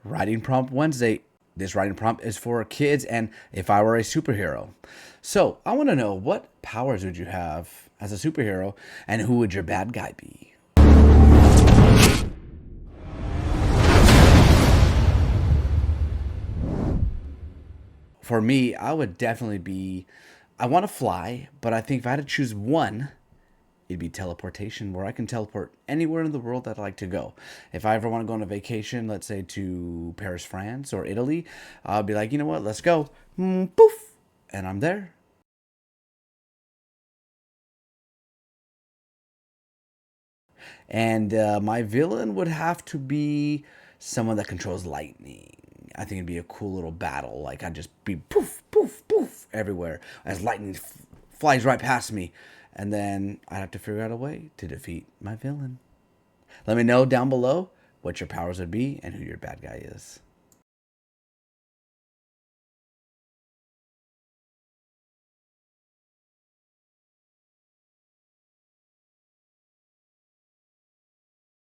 Writing Prompt Wednesday. This writing prompt is for kids and if I were a superhero. So I want to know, what powers would you have as a superhero and who would your bad guy be? For me, I would definitely be. I want to fly, but I think if I had to choose one, it'd be teleportation, where I can teleport anywhere in the world that I'd like to go. If I ever want to go on a vacation, let's say to Paris, France, or Italy, I'll be like, you know what, let's go. Poof, and I'm there. And my villain would have to be someone that controls lightning. I think it'd be a cool little battle. Like I'd just be poof, poof, poof everywhere as lightning flies right past me, and then I'd have to figure out a way to defeat my villain. Let me know down below what your powers would be and who your bad guy is.